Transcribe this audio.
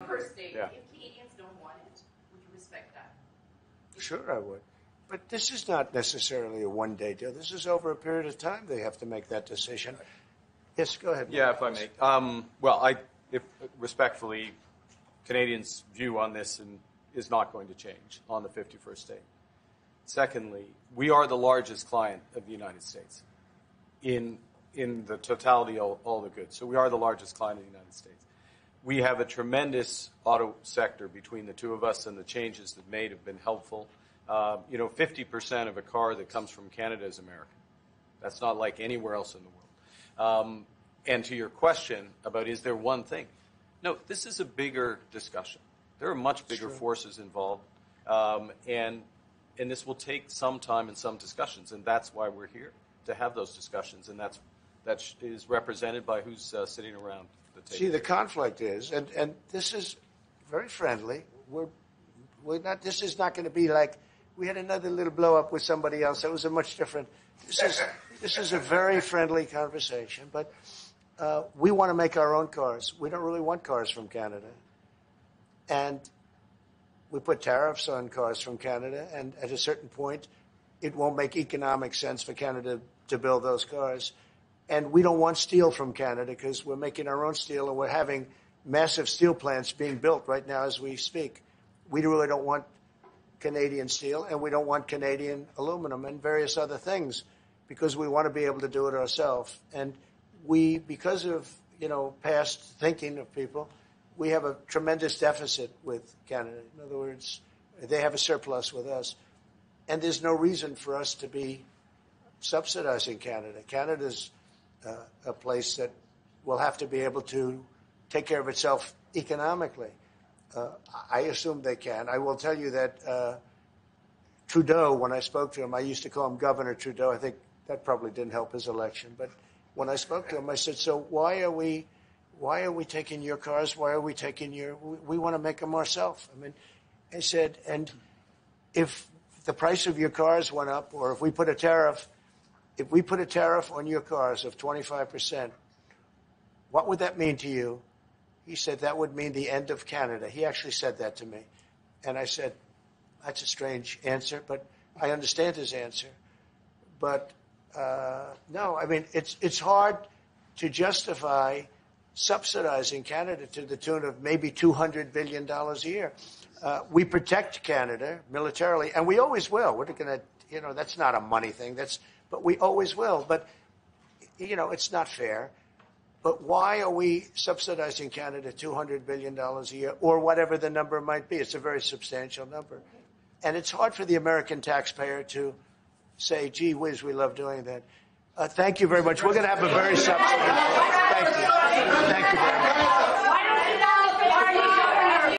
per state. Yeah. If Canadians don't want it, would you respect that? Sure, I would. But this is not necessarily a one-day deal. This is over a period of time they have to make that decision. Yes, go ahead. Yeah, if I may. If respectfully, Canadians' view on this is not going to change on the 51st state. Secondly, we are the largest client of the United States in the totality of all the goods. So we are the largest client of the United States. We have a tremendous auto sector between the two of us, and the changes that made have been helpful. 50% of a car that comes from Canada is American. That's not like anywhere else in the world. And to your question about is there one thing? No, this is a bigger discussion. There are much bigger forces involved, and this will take some time and some discussions, and that's why we're here, to have those discussions, and that is represented by who's sitting around the table. See, the conflict is, and this is very friendly. We're not. This is not going to be like we had another little blow up with somebody else. That was a much different. This is a very friendly conversation, but we want to make our own cars. We don't really want cars from Canada, and we put tariffs on cars from Canada, and at a certain point, it won't make economic sense for Canada to build those cars. And we don't want steel from Canada because we're making our own steel, and we're having massive steel plants being built right now as we speak. We really don't want Canadian steel, and we don't want Canadian aluminum and various other things because we want to be able to do it ourselves. And we, because of, past thinking of people, we have a tremendous deficit with Canada. In other words, they have a surplus with us. And there's no reason for us to be subsidizing Canada. Canada's a place that will have to be able to take care of itself economically. I assume they can. I will tell you that Trudeau, when I spoke to him, I used to call him Governor Trudeau. I think that probably didn't help his election. But when I spoke to him, I said, so why are we taking your cars? Why are we taking we want to make them ourselves. I said, and if the price of your cars went up, or if we put a tariff on your cars of 25%, what would that mean to you? He said, that would mean the end of Canada. He actually said that to me. And I said, that's a strange answer, but I understand his answer. But no, it's hard to justify subsidizing Canada to the tune of maybe $200 billion a year. We protect Canada militarily, and we always will. We're going to, that's not a money thing. But we always will. But, it's not fair. But why are we subsidizing Canada $200 billion a year, or whatever the number might be? It's a very substantial number. And it's hard for the American taxpayer to say, gee whiz, we love doing that. Thank you very much. We're going to have a very substantive. Thank you.